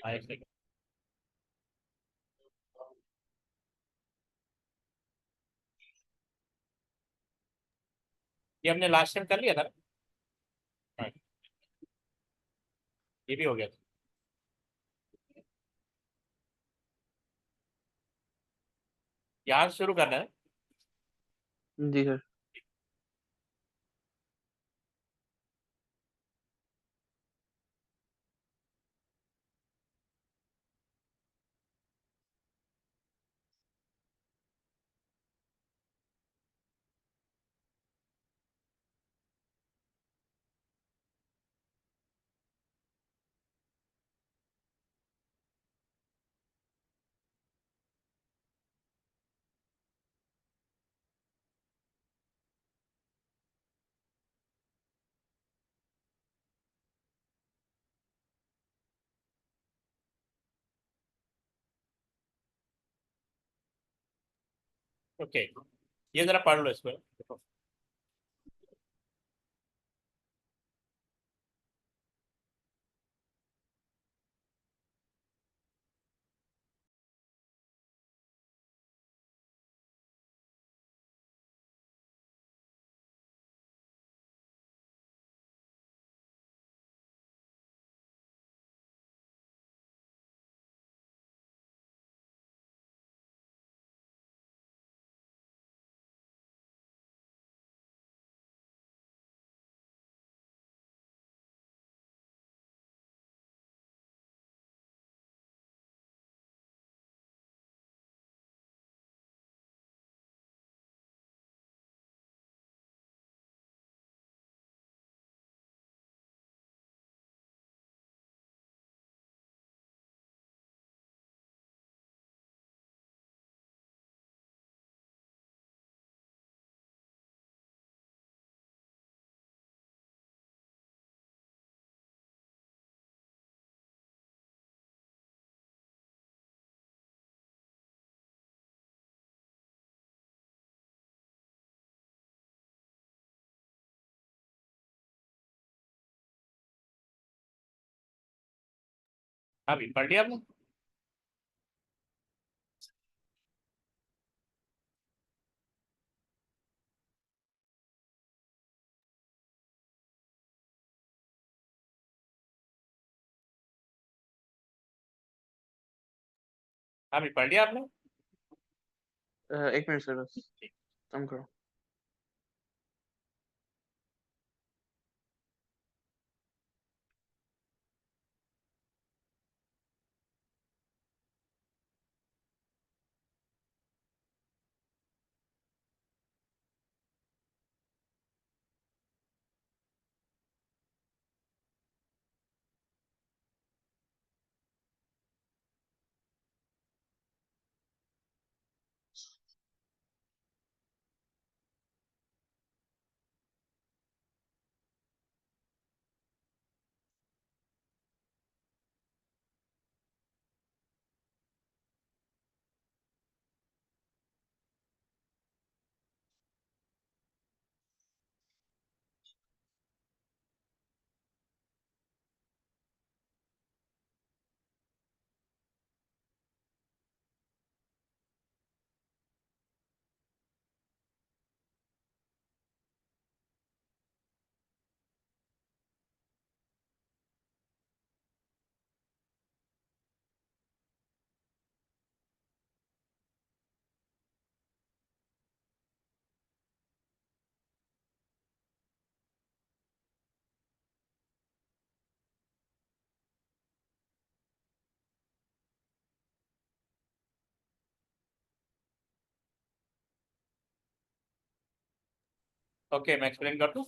हाँ, एक सेकंड। ये हमने लास्ट टाइम कर लिया था ना। हाँ, ये भी हो गया था। यहाँ से शुरू करना है। जी सर। ओके, ये जरा पढ़ लो इसको देखो। हाँ भी पढ़ लिया आपने। हाँ भी पढ़ लिया आपने। एक मिनट सर बस कम करो। ओके, मैं एक्सप्लेन कर दूँ।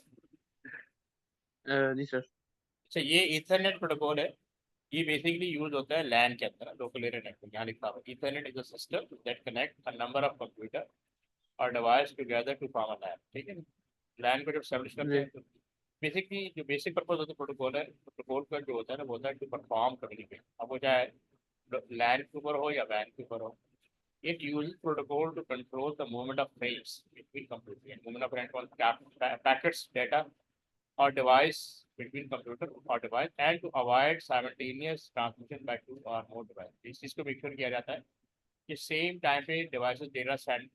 जी सर। अच्छा, ये ईथरनेट प्रोटोकॉल है। ये बेसिकली यूज होता है लैन के अंदर, लोकल एरिया नेटवर्क। यहाँ लिखा हुआ है Ethernet is a system that connect a number of computer और device together to form a LAN. ठीक है। लैन को जब स्टैब्लिश करते जी हैं तो बेसिकली जो बेसिक पर्पज होता है प्रोटोकॉल है, प्रोटोकॉल का जो होता है ना, वो होता है टू परफॉर्म कम्युनिकेशन। अब वो चाहे लैन के ऊपर हो या वैन के ऊपर हो। It uses protocol to control the movement of frames between computers. And movement of frame packets, data, or device between computer or device and to avoid simultaneous transmission by two or more devices. इस चीज को make sure किया जाता है कि same time पे devices data send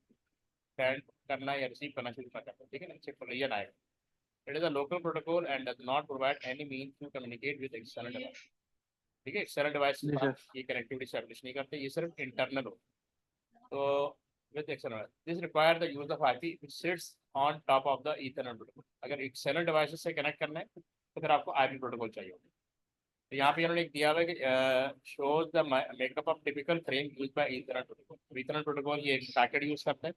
करना या रिसीव करना शुरू कर जाता है, ठीक है ना, सिंपल आएगा. It is a local protocol and does not provide any means to communicate with external device. ठीक है, एक्सटर्नल डिवाइस जी सर. ये कनेक्टिविटी स्टैब्लिश नहीं करते, ये सिर्फ इंटरनल हो. तो with external, this require the use of IP which sits on top of the Ethernet protocol. अगर एक्सटर्नल डिवाइसेस से कनेक्ट करना है तो फिर आपको IP प्रोटोकॉल चाहिए होगा. तो यहाँ पे उन्होंने दिया हुआ है कि shows the makeup of typical frame use by Ethernet protocol. Ethernet protocol ये एक पैकेट यूज करता है,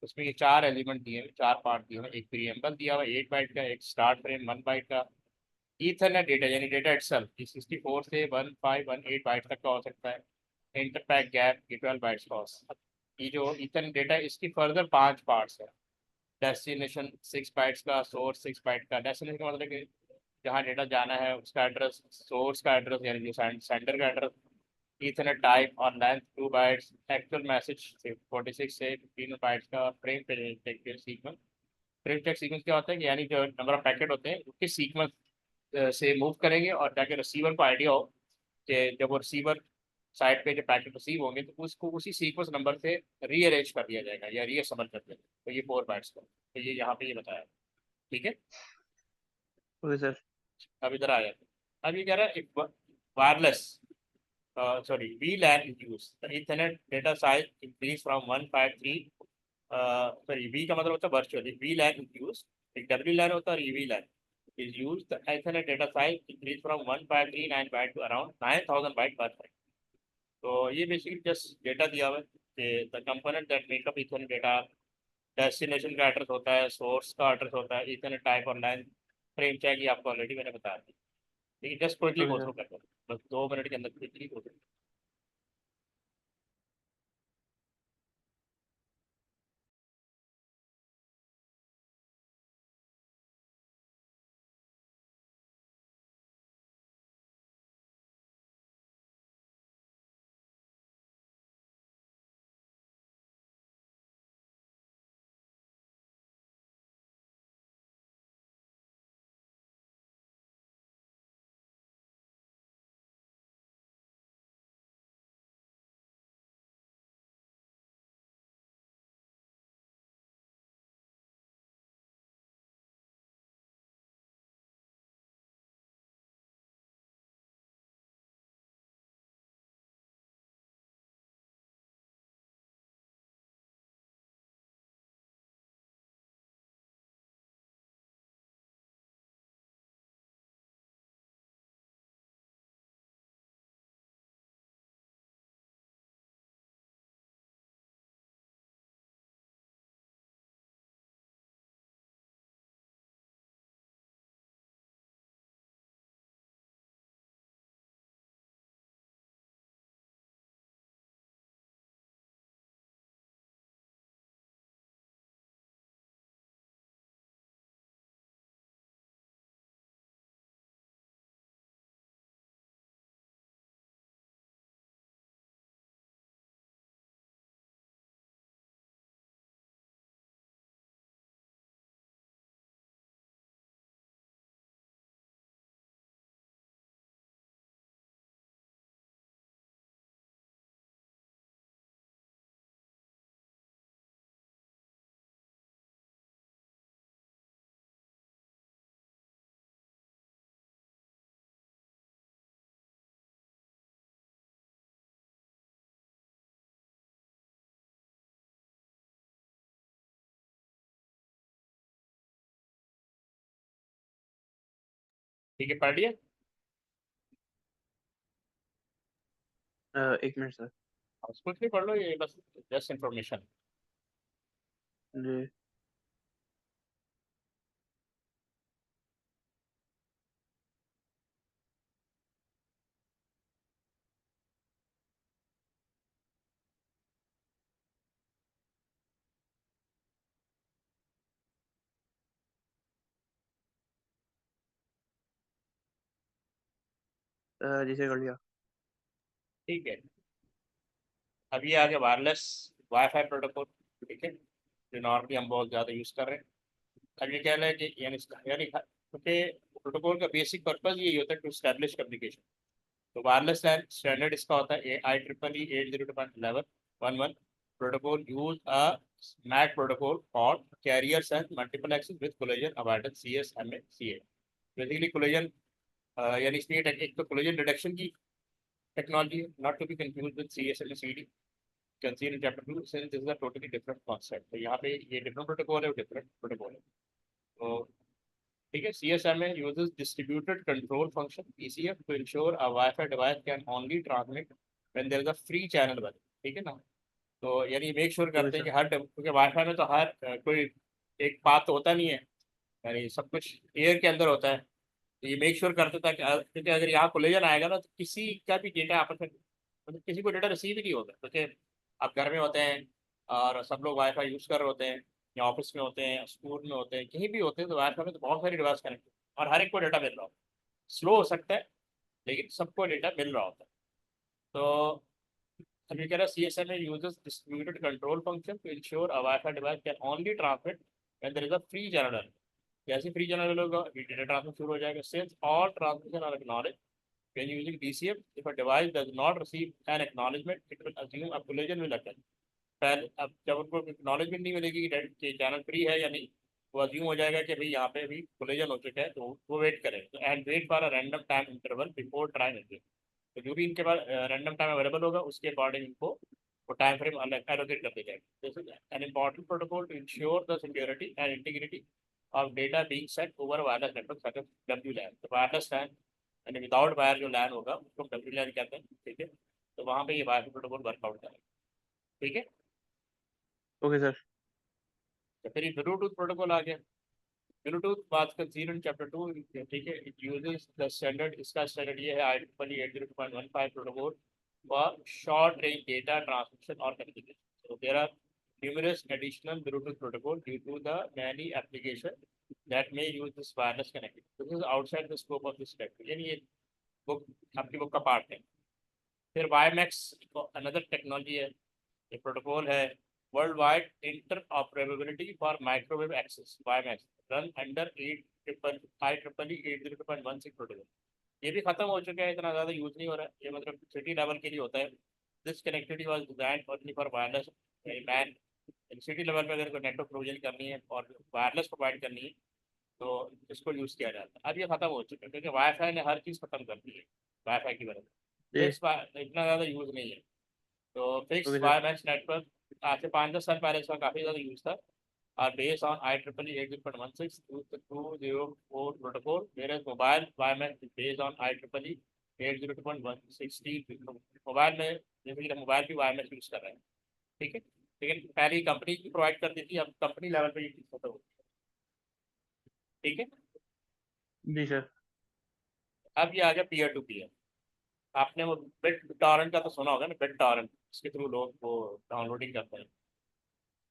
उसमें ये 4 एलिमेंट दिए हैं, 4 पार्ट दिए हैं. एक प्रीएम्बल दिया हुआ है 8 बाइट का, एक स्टार्ट फ्रेम 1 बाइट का. ईथरनेट डेटा यानी डेटा इटसेल्फ 64 से 1518 बाइट तक का हो सकता है. इंटरपैक गैप ये 12 बाइट्स का हो सकता है. ये जो ईथरनेट डेटा इसकी फर्दर 5 पार्ट्स है. डेस्टिनेशन 6 बाइट्स का, सोर्स 6 बाइट का. डेस्टिनेशन का मतलब कि जहाँ डेटा जाना है उसका एड्रेस, सोर्स का एड्रेस यानी जो सेंडर का एड्रेस, ईथरनेट टाइप और लेंथ 2 बाइट्स, एक्चुअल मैसेज 46 से 15 बाइट्स का. Frame check sequence. Frame check sequence क्या होता है कि यानी जो नंबर ऑफ पैकेट होते हैं उसके सीक्वेंस से मूव करेंगे और ताकि रिसीवर को आइडिया हो कि जब वो रिसीवर साइड पे जो पैकेट रिसीव होंगे तो उसको उसी सीक्वेंस नंबर से रीअरेंज कर दिया जाएगा या रीअसेंबल कर दिया जाएगा. तो ये 4 बाइट्स का, तो ये यहाँ पे ये बताया, ठीक है. Okay sir. अब इधर आ जाते. अब ये कह रहा है wireless sorry VLAN is used. The Ethernet data size increase from 153 sorry V का मतलब होता है virtually. VLAN is used. एक WLAN होता है और EVLAN is used. The Ethernet data size increase from 1539 byte to around 9000 byte per second. तो ये बेसिकली जस्ट डेटा दिया हुआ है कि the component that make up Ethernet data, destination का एड्रेस होता है, सोर्स का एड्रेस होता है, Ethernet टाइप और लाइन. फ्रेम चेक ये आपको ऑलरेडी मैंने बता दी. ठीक है, just quickly okay go sir. Through करते हैं, बस 2 मिनट के अंदर क्विकली गो थ्रू. ठीक है, पढ़ लिया. एक मिनट सर. क्विकली पढ़ लो, ये बस जस्ट इन्फॉर्मेशन. जी. जी सर, कर लिया. ठीक है, अभी आगे वायरलेस वाईफाई प्रोटोकॉल. ठीक है, जो नॉर्मली हम बहुत ज़्यादा यूज़ कर रहे हैं. अब ये कह रहे हैं कि यानी क्योंकि प्रोटोकॉल का बेसिक पर्पज यही होता है टू एस्टैब्लिश कम्युनिकेशन। तो वायरलेस लैन स्टैंडर्ड इसका होता है IEEE 802.11 protocol use a MAC protocol for carriers and multiple access with collision avoidance CSMA CA। Basically collision यानी इसमें एक तो कोलिजन डिटेक्शन की टेक्नोलॉजी है, not to be confused with CSMA CD consider in chapter 2 since this is a totally different concept. तो यहाँ पे ये डिफरेंट प्रोटोकॉल है, डिफरेंट प्रोटोकॉल है। तो ठीक है, CSMA uses distributed control function ECF to ensure a Wi-Fi device can only transmit when there is a free channel available। ठीक है ना, तो यानी मेक श्योर ओके करते हैं सर। कि हर क्योंकि वाईफाई में तो हर कोई एक पाथ तो होता नहीं है, यानी सब कुछ एयर के अंदर होता है। तो ये मेक श्योर करते था क्योंकि अगर यहाँ कोलिजन आएगा ना तो किसी का भी डेटा आपस में मतलब किसी को डेटा रिसीव ही नहीं होगा, क्योंकि आप घर में होते हैं और सब लोग वाईफाई यूज़ कर रहे होते हैं, या ऑफिस में होते हैं, स्कूल में होते हैं, कहीं भी होते हैं, तो वाईफाई में तो बहुत सारी डिवाइस कनेक्ट और हर एक को डेटा मिल रहा हो। स्लो हो सकता है लेकिन सबको डेटा मिल रहा होता है। तो अब ये कह रहा है CSMA uses distributed control function to ensure a Wi-Fi device can only transmit when there is a free channel। जैसे फ्री चैनल होगा डेटा ट्रांसमिट शुरू हो जाएगा। Since all transmission are acknowledged when using DCF, if a device does not receive an acknowledgement, it will assume a collision will occur। पहले अब जब उनको acknowledgement नहीं मिलेगी कि चैनल फ्री है या नहीं, वो अज्यूम हो जाएगा कि भाई यहाँ पे भी कोलिजन हो चुका है, तो वो वेट करें। तो and wait for a random time interval before trying again. तो जो भी इनके पास रैंडम टाइम अवेलेबल होगा उसके अकॉर्डिंग इनको वो टाइम फ्रेम एलोकेट कर दिया जाएगा। This is an important protocol to ensure the security and integrity of data being set over wireless network such as WLAN। तो वायरलेस लैन यानी विदाउट वायर जो लैन होगा उसको WLAN कहते हैं। ठीक है, तो वहाँ पे ये वायर प्रोटोकॉल वर्कआउट करेगा। ठीक है, ओके सर। तो फिर ये ब्लूटूथ प्रोटोकॉल आ गया। ब्लूटूथ बात कर 0 चैप्टर 2। ठीक है, इट यूजेस द स्टैंडर्ड, इसका स्टैंडर्ड ये है IEEE 802.15 protocol for short range data transmission और communication. So there are numerous additional Bluetooth protocol due to the many application that may use this wireless connectivity। This is outside the scope of this lecture, यानी ये book आपकी book का part है। फिर WiMAX another technology है, ये protocol है world wide interoperability for microwave access. WiMAX run under IEEE 802.16 protocol. ये भी खत्म हो चुका है, इतना ज़्यादा यूज नहीं हो रहा है, ये मतलब सिटी लेवल के लिए होता है। This connectivity was designed only for wireless man. City level पे अगर कोई नेटवर्क प्रोविजन करनी है और वायरलेस प्रोवाइड करनी है तो इसको यूज़ किया जाता है। अब ये खत्म हो चुका है क्योंकि वाईफाई ने हर चीज़ खत्म कर दी है वाईफाई की वजह से। जी। फिक्स इतना ज़्यादा यूज़ नहीं है। तो fix okay sir. WiMAX network आज से 5-10 साल पहले इसका काफ़ी ज़्यादा यूज़ था। are based on IEEE 802.16 protocol, whereas mobile WiMAX is based on IEEE 802.116। Mobile में जैसे कि मोबाइल भी WiMAX यूज कर रहे हैं। ठीक है, लेकिन पहले कंपनी की प्रोवाइड कर दी थी, अब कंपनी लेवल पे ये चीज खत्म हो गई। ठीक है, जी सर। अब ये आ गया पीयर टू पीयर। आपने वो बिट टॉरेंट का तो सुना होगा ना, बिट टॉरेंट, इसके थ्रू लोग वो डाउनलोडिंग करते हैं।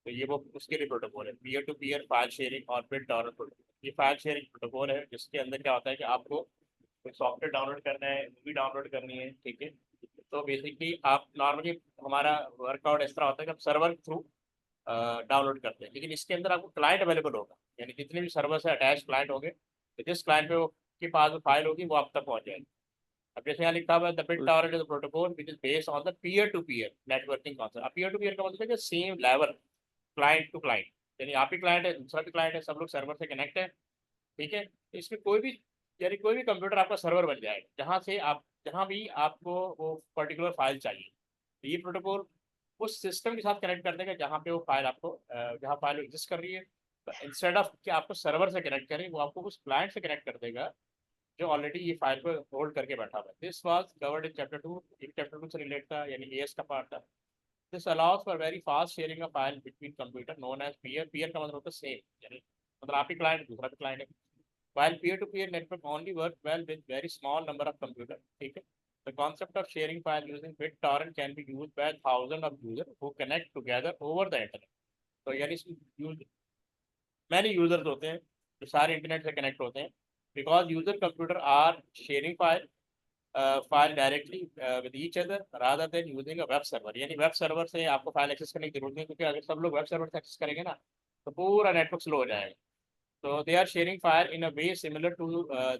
तो ये वो उसके लिए प्रोटोकॉल है, peer to peer file sharing और बिट टॉरेंट प्रोटोकॉल। ये फाइल शेयरिंग प्रोटोकॉल है जिसके अंदर क्या होता है कि आपको कोई सॉफ्टवेयर डाउनलोड करना है, मूवी डाउनलोड करनी है। ठीक है, तो बेसिकली आप नॉर्मली हमारा वर्कआउट इस तरह होता है कि आप सर्वर के थ्रू डाउनलोड करते हैं, लेकिन इसके अंदर आपको क्लाइंट अवेलेबल होगा, यानी जितने भी सर्वर से अटैच क्लाइंट होंगे तो जिस क्लाइंट पे वो के पास वो फाइल होगी वो आप तक पहुंच जाएगी। अब जैसे यहाँ लिखा हुआ है the bit torrent is a protocol which is based on the peer to peer networking concept. अब पीयर टू पीयर का मतलब है कि same level client to client, यानी आप ही क्लाइंट है, दूसरा भी क्लाइंट है, सब लोग सर्वर से कनेक्ट है। ठीक है, तो इसमें कोई भी यानी कोई भी कंप्यूटर आपका सर्वर बन जाएगा जहाँ से आप जहाँ भी आपको वो पर्टिकुलर फाइल चाहिए। तो ये प्रोटोकॉल उस सिस्टम के साथ कनेक्ट कर देगा जहाँ पे वो फाइल आपको जहाँ फाइल एग्जिस्ट कर रही है। तो इंस्टेड ऑफ कि आपको सर्वर से कनेक्ट करें, वो आपको उस क्लाइंट से कनेक्ट कर देगा जो ऑलरेडी ये फाइल को होल्ड करके बैठा हुआ है। This was covered in chapter 2। एक चैप्टर 2 से रिलेट था, यानी एएस का पार्ट था। This allows for very fast sharing of file between computer known as peer. Peer का मतलब होता है सेम, यानी मतलब आप ही क्लाइंट दूसरा भी क्लाइंट है। while peer-to-peer network only work well with very small number of computers। ठीक है, the concept of sharing file using BitTorrent can be used by thousands of users who connect together over the internet। तो यानी use many users होते हैं जो सारे internet से connect होते हैं, because user computer are sharing file directly with each other rather than using a web server. यानी वेब सर्वर से आपको फाइल एक्सेस करने की जरूरत नहीं, क्योंकि अगर सब लोग वेब सर्वर से एक्सेस करेंगे ना तो पूरा नेटवर्क स्लो हो जाएगा। So they are sharing file in a way similar to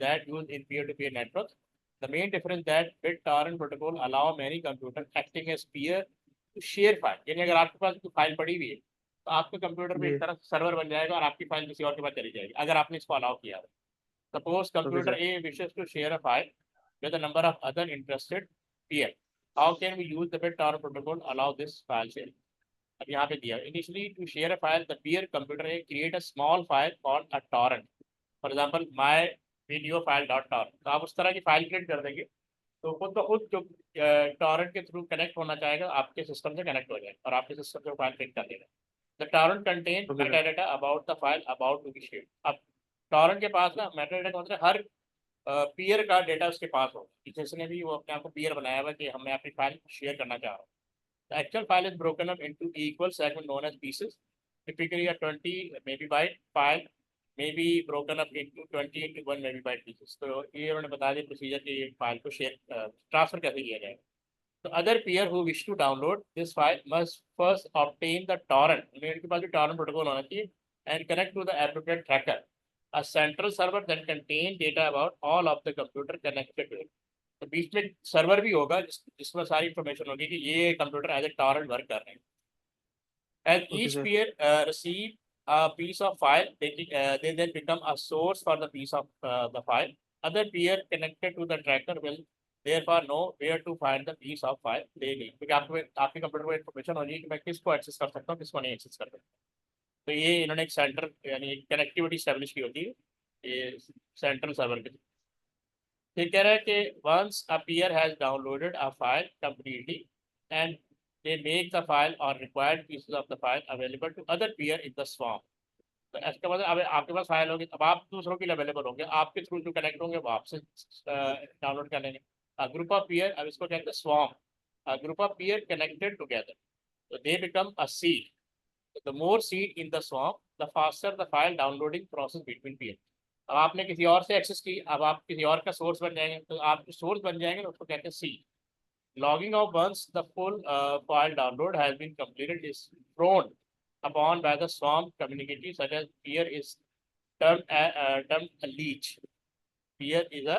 that used in peer-to-peer networks. The main difference that BitTorrent protocol allow many computers acting as peer to share file. यानी अगर आपके पास कोई file पड़ी हुई है तो आपके computer पे जी एक तरह सर्वर बन जाएगा और आपकी फाइल किसी और के पास चली जाएगी अगर आपने इसको अलाउ किया है. Suppose okay computer sir A wishes to share a file with a number of other interested peer. How can we use the BitTorrent protocol allow this file sharing? अब यहाँ पे दिया initially to share a file the peer computer A create a small file called a torrent. For example my video file dot torrent. तो आप उस तरह की file create कर देंगे तो खुद ब खुद जो टॉरेंट के थ्रू कनेक्ट होना चाहेगा आपके सिस्टम से कनेक्ट हो जाएगा और आपके सिस्टम से फाइल क्रिएट कर देगा. The torrent contain okay sir metadata about the file about to be shared. अब टॉरेंट के पास ना मेटाडेटा का मतलब हर पीयर का डेटा उसके पास हो कि जिसने भी वो अपने आप को पीयर बनाया हुआ कि मैं अपनी फाइल शेयर करना चाह रहा हूँ. The actual file is broken up into equal segments known as pieces. Typically, a 20 maybe byte file may be broken up into 20 into 1 maybe byte pieces. तो ये उन्होंने बता दिया प्रोसीजर कि ये फाइल को शेयर ट्रांसफर कैसे किया जाएगा. So other peer who wish to download this file must first obtain the torrent. उनके पास भी torrent protocol होना चाहिए and connect to the appropriate tracker, a central server that contain data about all of the computer connected to it. तो बीच में server भी होगा जिसमें सारी इंफॉर्मेशन होगी कि ये computer as a torrent work कर रहे हैं. As okay each sir peer receive a piece of file, they then become a source for the piece of the file. Other peer connected to the tracker will therefore know where to find the piece of file they need. क्योंकि आपको आपके computer को information होगी कि मैं किसको access कर सकता हूँ किसको नहीं एक्सेस कर सकता. तो ये इन्होंने एक सेंटर यानी कनेक्टिविटी स्टैब्लिश की होती है ये सेंट्रल सर्वर के. ये कह रहा है कि once a peer has downloaded a file completely and they make the file or required pieces of the file available to other peer in the swarm. तो इसका मतलब अब आपके पास फाइल होगी अब आप दूसरों के लिए अवेलेबल होंगे आपके थ्रू जो कनेक्ट होंगे वो आपसे डाउनलोड कर लेंगे. ग्रुप ऑफ peer अब इसको कहते हैं swarm. A group of peer connected together so they become a seed. The more seed in the swarm the faster the file downloading process between peer. अब आपने किसी और से एक्सेस की अब आप किसी और का सोर्स बन जाएंगे तो आप जो सोर्स बन जाएंगे तो उसको कहते हैं सी. Logging of once the full file download has been completed is thrown upon by the swarm community such as peer is termed a leech. Peer is a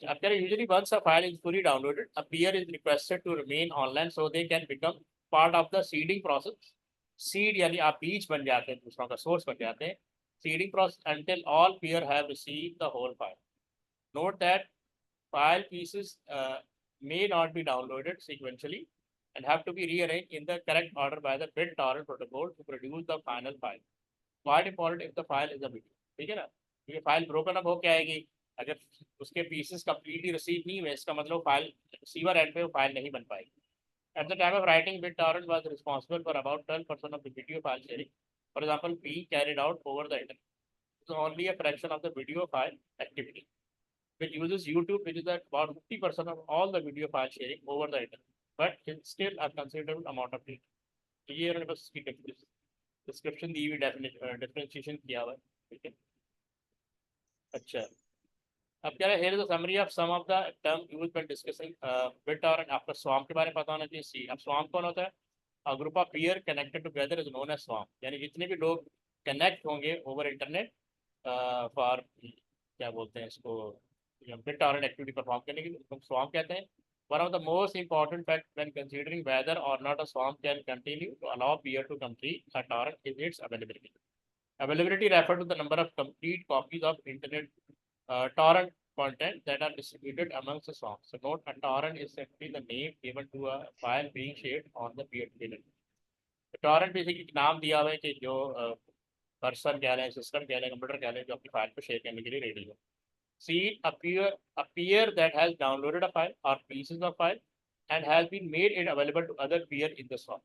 after usually once a file is fully downloaded a peer is requested to remain online so they can become part of the seeding process. Seed यानी आप बीज बन जाते हैं दूसरों का source बन जाते हैं. Seeding process until all peer have received the whole file. Note that file pieces may not be downloaded sequentially and have to be rearranged in the correct order by the BitTorrent protocol to produce the final file. Quite important if the file is a video. ठीक है ना. ये file broken up होके आएगी अगर उसके pieces completely receive नहीं हुए इसका मतलब फाइल रिसीवर एंड पे वो फाइल नहीं बन पाएगी. At the time of writing, BitTorrent was responsible for about 12% of the video file sharing. For example, being carried out over the internet. So only a fraction of the video file activity, which uses YouTube, which is at about 50% of all the video file sharing over the internet, but it's still a considerable amount of data. तो ये उन्होंने बस इसकी description दी हुई differentiation किया हुआ है. ठीक है. अच्छा अब क्या है here is a summary of some of the term used when discussing BitTorrent. आपका swarm के बारे में पता होना चाहिए. सी अब swarm कौन होता है. A group of peer connected together is known as swarm. यानी जितने भी लोग कनेक्ट होंगे ओवर इंटरनेट फॉर क्या बोलते हैं इसको BitTorrent एक्टिविटी परफॉर्म करने के लिए उसको swarm कहते हैं. One of the most important facts when considering whether or not a swarm can continue to allow peer to complete a torrent is its availability. Availability refers to the number of complete copies of internet torrent content that are distributed amongst the swarm. So note a torrent is simply the name given to a file being shared on the peer-to-peer network. Torrent basically नाम दिया हुआ है कि जो person कह लें system कह लें कंप्यूटर कह लें जो अपनी फाइल को शेयर करने के लिए रेडी हो. सी appear that has downloaded a file or pieces of file and has been made it available to other peer in the swarm.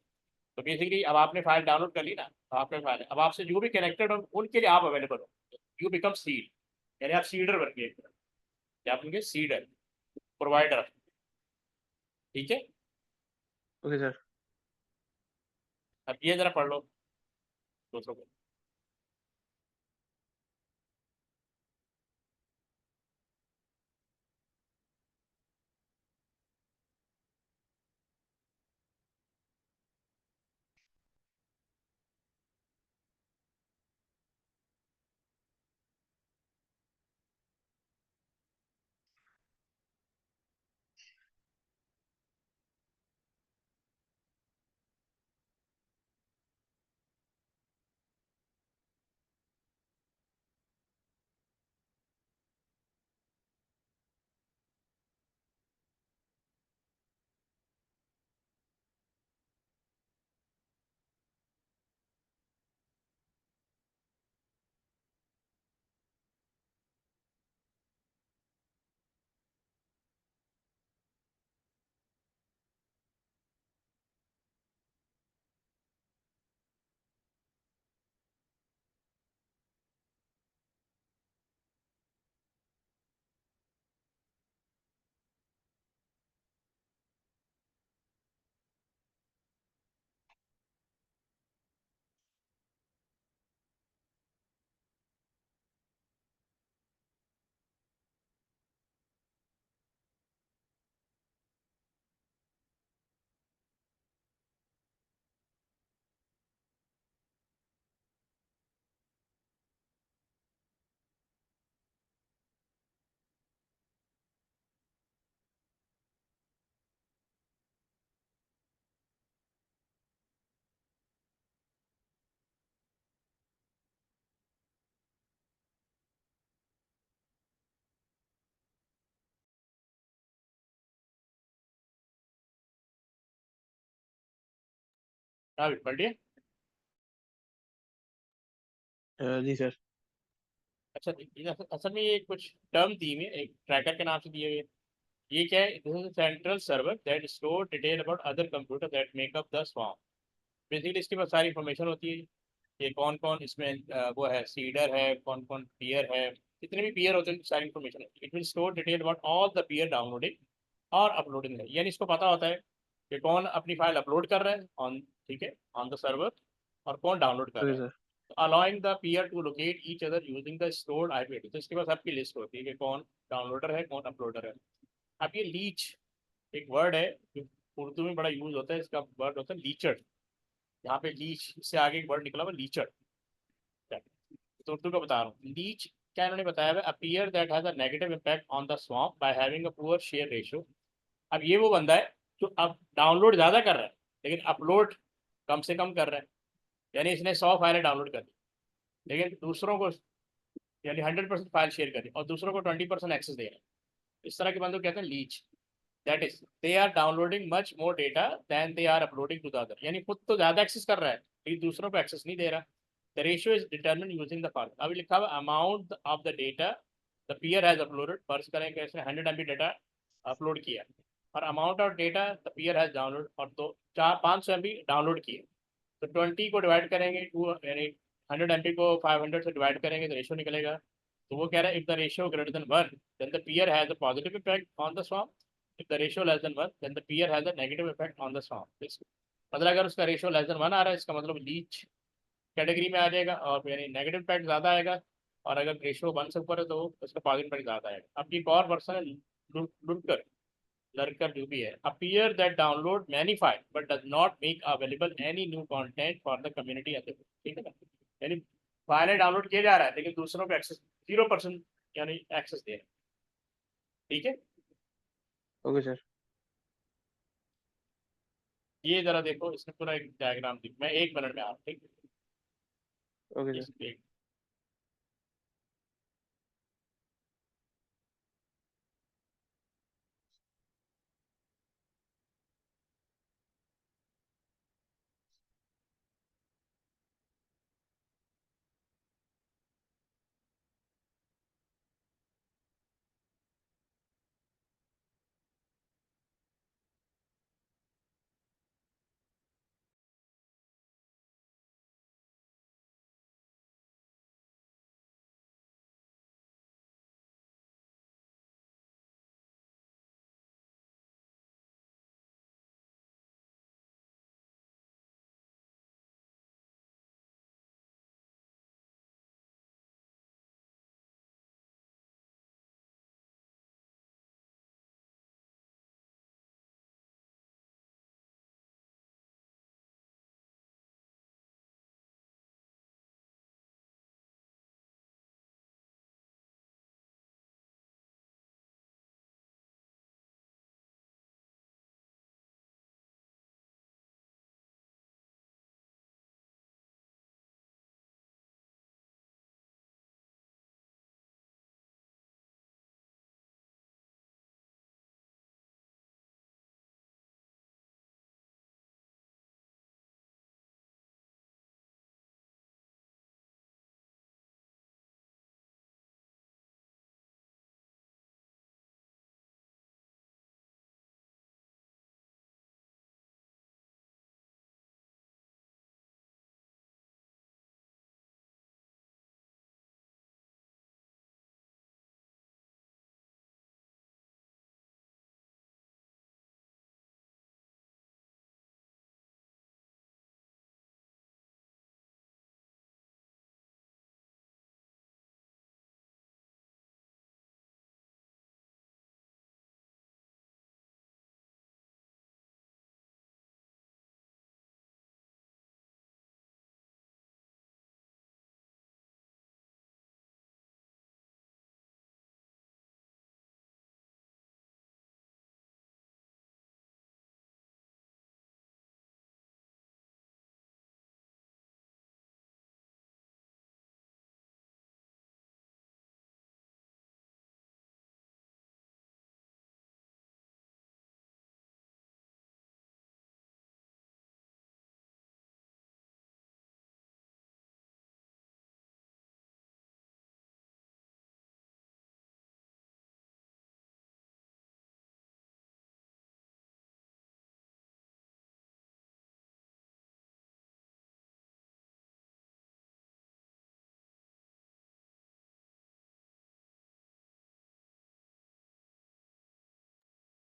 तो बेसिकली अब आपने फाइल डाउनलोड कर ली ना आपने फाइल अब आपसे जो भी कनेक्टेड हो उनके लिए आप अवेलेबल हो. यू बिकम सीड यानी आप सीडर बन गए आप उनके सीडर प्रोवाइडर. ठीक है. ओके सर अब ये जरा पढ़ लो दूसरों को. हाँ पढ़िए। जी सर। अच्छा असल में ये कुछ टर्म दी हुई है, एक ट्रैकर के नाम से दिए हुए हैं। ये क्या है, this is central server that store detail about other computer that make up the swarm. Basically इसके पास सारी इंफॉर्मेशन होती है। ये कौन कौन इसमें वो है, सीडर है, कौन कौन पीयर है, जितने भी पीयर होते हैं उनकी सारी इंफॉर्मेशन होती है। It will store detail about all the peer downloading और अपलोडिंग है, यानी इसको पता होता है कि कौन अपनी फाइल अपलोड कर रहा है ऑन, ठीक है, ऑन द सर्वर, और कौन डाउनलोड कर ओके रहा है। Sir. Allowing the peer to locate each other using the stored IP address. तो इसके पास आपकी लिस्ट होती है कि कौन डाउनलोडर है, कौन अपलोडर है। अब ये लीच एक वर्ड है जो उर्दू में बड़ा यूज होता है, इसका वर्ड होता है लीचर। यहाँ पे लीच से आगे एक वर्ड निकला हुआ लीचर, तो उर्दू का बता रहा हूँ। लीच क्या इन्होंने बताया है, appear that has a negative impact on the swap by having a poor share ratio. अब ये वो बंदा है जो अब डाउनलोड ज्यादा कर रहा है लेकिन अपलोड कम से कम कर रहा है। यानी इसने 100 फाइलें डाउनलोड कर दी लेकिन दूसरों को, यानी 100% फाइल शेयर कर दी और दूसरों को 20% एक्सेस दे रहा है। इस तरह के बंदों को कहते हैं leech. That is they are downloading much more data than they are uploading to the other. यानी खुद तो ज्यादा एक्सेस कर रहा है लेकिन दूसरों को एक्सेस नहीं दे रहा। The ratio is determine using the formula. अभी लिखा हुआ amount of the data the peer has uploaded. फर्ज करें कि इसने 100 MB डेटा अपलोड किया और amount of data the peer has download, और तो 500 MB डाउनलोड किए, तो 20 को डिवाइड करेंगे टू, यानी 100 MB को 500 से डिवाइड करेंगे तो रेशियो निकलेगा। तो वो कह रहा है if the ratio greater than 1 then the peer has a positive effect on the swap. if the ratio less than 1 then the peer has a negative effect on the swarm। मतलब अगर उसका ratio less than 1 आ रहा है इसका मतलब Leach category में आ जाएगा और यानी नेगेटिव इम्पैक्ट ज्यादा आएगा। और अगर रेशियो 1 से ऊपर है तो उसका पॉजिटिव इम्पैक्ट ज्यादा आएगा। अब एक और पर्सन है लुटकर, लड़कर जो भी है, appear that download many file but does not make available any new content for the community. ठीक है ना, यानी फाइलें डाउनलोड किया जा रहा है लेकिन दूसरों को एक्सेस 0% यानी एक्सेस दे रहे हैं। ठीक है, ओके सर। ये जरा देखो, इसमें पूरा एक डायग्राम दिख, मैं 1 मिनट में आप ठीक ओके सर। इस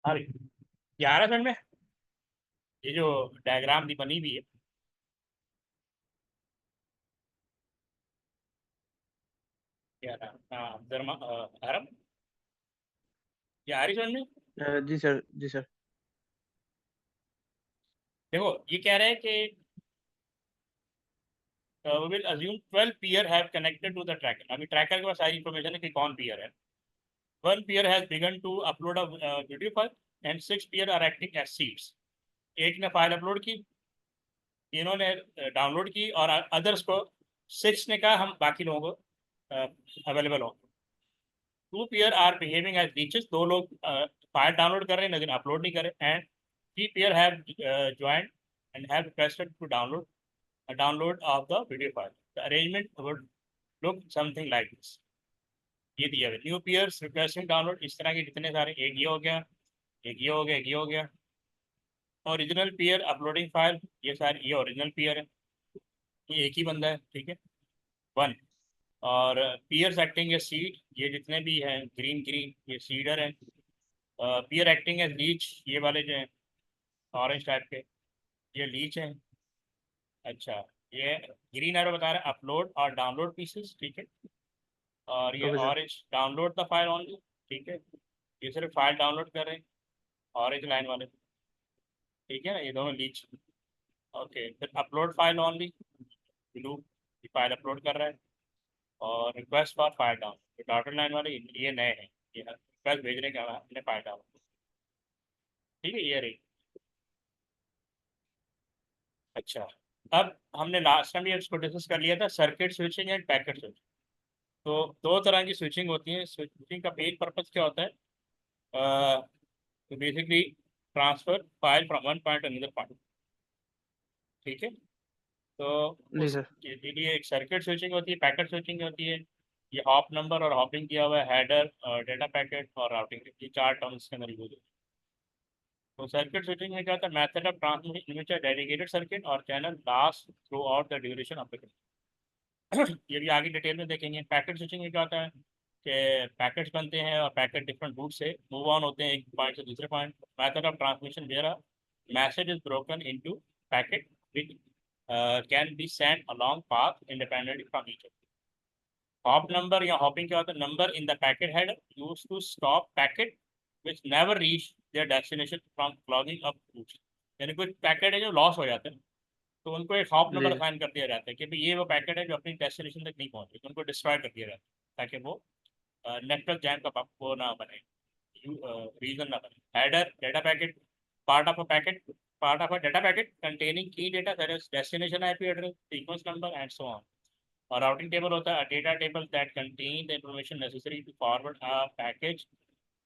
अरे 11 मिनट में ये जो डायग्राम भी बनी हुई है, क्या नाम, हाँ धर्मा, धर्म, 11 मिनट में। जी सर, जी सर। देखो ये कह रहे हैं कि we will assume 12 peer have connected to the tracker. अभी ट्रैकर के पास सारी इंफॉर्मेशन है कि कौन peer है. One peer has begun to upload a video file and 6 peer are acting as seeds. एक ने फाइल अपलोड की, इन्होंने डाउनलोड की, और अदर्स को 6 ने कहा हम बाकी लोगों को अवेलेबल हो. 2 peer are behaving as leeches. 2 लोग फाइल डाउनलोड कर रहे हैं लेकिन अपलोड नहीं कर रहे. And 3 peer have joined and have requested to download a download of the video file. The arrangement would look something like this. ये दिया हुआ न्यू पियर्स रिक्वेस्टिंग डाउनलोड, इस तरह के जितने सारे, एक ये हो गया, एक ये हो गया, एक ये हो गया. ओरिजिनल पियर अपलोडिंग फाइल, ये सारे ये ओरिजिनल पियर है, ये एक ही बंदा है, ठीक है, वन. और पियर्स एक्टिंग एज सीड, ये जितने भी हैं ग्रीन ग्रीन ये सीडर है. पियर एक्टिंग एज लीच, ये वाले जो हैं ऑरेंज टाइप के, ये लीच हैं. अच्छा, ये ग्रीन एरो बता रहा है अपलोड और डाउनलोड पीसेस, ठीक है. और ये okay sir. Orange download the file only, ठीक है, ये सिर्फ फाइल डाउनलोड कर रहे हैं ऑरेंज लाइन वाले, ठीक है ना, ये दोनों लीच. ओके, फिर अपलोड फाइल ओनली ब्लू, ये फाइल अपलोड कर रहा है. और रिक्वेस्ट फॉर फाइल डाउन, तो डॉटर लाइन वाले ये नए हैं, ये रिक्वेस्ट भेजने का हमने फाइल डाउन, ठीक है, ये रही. अच्छा, अब हमने लास्ट टाइम ये इसको डिस्कस कर लिया था, circuit switching end packet switching. तो दो तरह की स्विचिंग होती है. स्विचिंग का मेन पर्पज क्या होता है? तो basically transfer file from one point another point, ठीक है. तो जी उस सर। के लिए एक सर्किट स्विचिंग होती है, पैकेट स्विचिंग होती है. ये हॉप नंबर और हॉपिंग किया हुआ है, हेडर, डेटा पैकेट और राउटिंग, ये चार टर्म्स के अंदर यूज होती है. तो सर्किट स्विचिंग में क्या होता है? Method of transmission in which a dedicated circuit और channel last throughout the duration of the. ये भी आगे डिटेल में देखेंगे. पैकेट स्विचिंग में क्या होता है कि पैकेट्स बनते हैं और पैकेट डिफरेंट रूट से मूव ऑन होते हैं एक पॉइंट से दूसरे point. Method of transmission where a message is broken into packet which can be sent along path independently from each other. Hop number या हॉपिंग क्या होता है? Number in the packet header used to stop packet which never reach their destination from clogging up routes. यानी कुछ packet है जो loss हो जाते हैं, तो उनको एक हॉप जी नंबर असाइन कर दिया जाता है कि भाई ये वो पैकेट है जो अपनी डेस्टिनेशन तक नहीं पहुंचे, तो उनको डिस्ट्रॉय कर दिया जाता है ताकि वो नेटवर्क जैम का वो ना बने, रीजन ना बने. Header data packet, part of a packet, part of a data packet containing key data such as destination IP address, sequence number and so on. और राउटिंग टेबल होता है data table that contain the information necessary to forward a package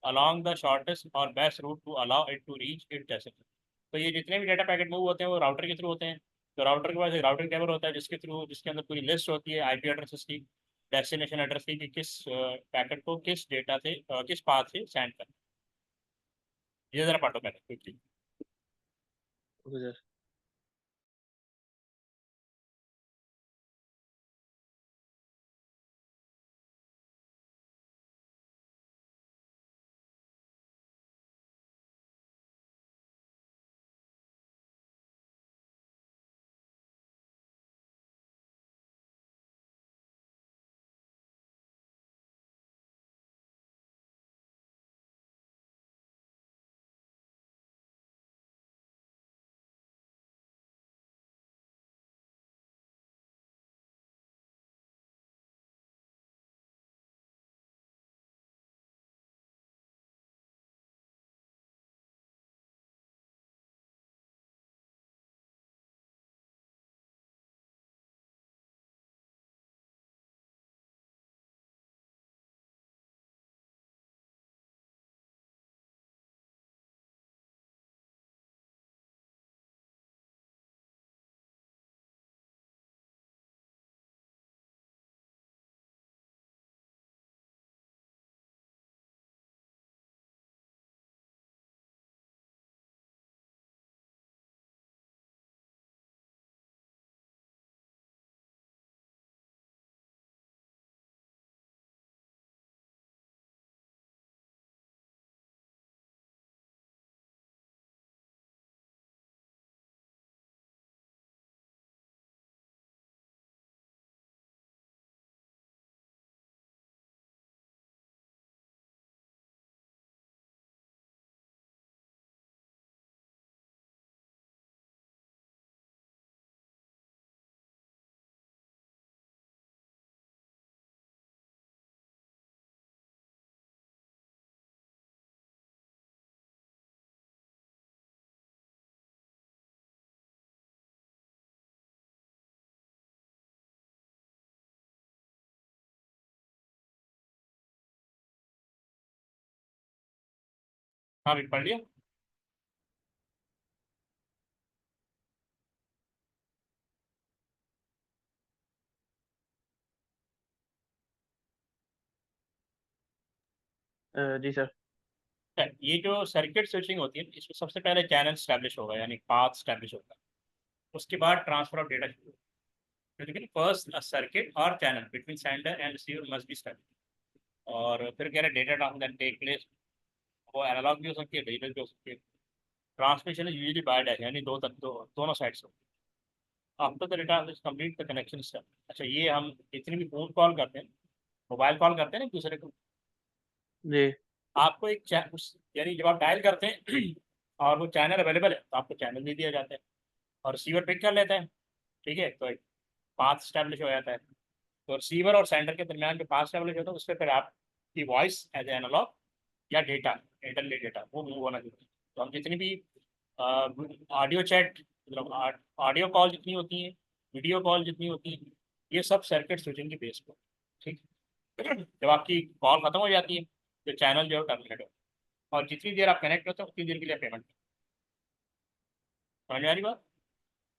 along the shortest or best route to allow it to reach its destination. तो ये जितने भी data packet move होते हैं वो राउटर के थ्रू होते हैं. तो राउटर के पास एक राउटिंग टेबल होता है जिसके थ्रू, जिसके अंदर पूरी लिस्ट होती है आईपी एड्रेसेस की, डेस्टिनेशन एड्रेस की, कि किस पैकेट को किस डेटा से किस पाथ से सेंड करना. ये जरा पढ़ो पहले क्विकली. Okay sir. हाँ भी पढ़ लिया। जी सर। ये जो सर्किट स्विचिंग होती है इसमें सबसे पहले चैनल स्टैब्लिश होगा यानी पाथ स्टैब्लिश होगा। उसके बाद ट्रांसफर ऑफ डेटा शुरू होगा। लेकिन फर्स्ट सर्किट और channel between sender and receiver must be establish. और फिर कह रहे डेटा ट्रांसफर टेक प्लेस। वो एनालॉग भी हो सकती है, डिजिटल भी हो सकती है। Transmission is usually bi direction यानी दोनों साइड से। After the data is complete the connection step. अच्छा, ये हम जितनी भी फोन कॉल करते हैं, मोबाइल कॉल करते हैं ना एक दूसरे को, जी आपको यानी जब आप डायल करते हैं और वो चैनल अवेलेबल है तो आपको चैनल दे दिया जाता है और रिसीवर पिक कर लेता है। ठीक है, तो एक पाथ स्टैब्लिश हो जाता है। तो रिसीवर और सेंडर के दरमियान जो पाथ स्टैब्लिश होता है उस पर फिर आपकी वॉइस एज एनालॉग या डेटा, इंटरनेट डेटा वो मूव होना चाहिए। तो हम जितनी भी ऑडियो चैट मतलब ऑडियो कॉल जितनी होती हैं, वीडियो कॉल जितनी होती हैं, ये सब सर्किट स्विचिंग की बेस पर। ठीक। जब आपकी कॉल खत्म हो जाती है तो चैनल जो है टर्मिनेट हो, और जितनी देर आप कनेक्ट होते हो उतनी देर के लिए पेमेंट। समझ में आ रही बात?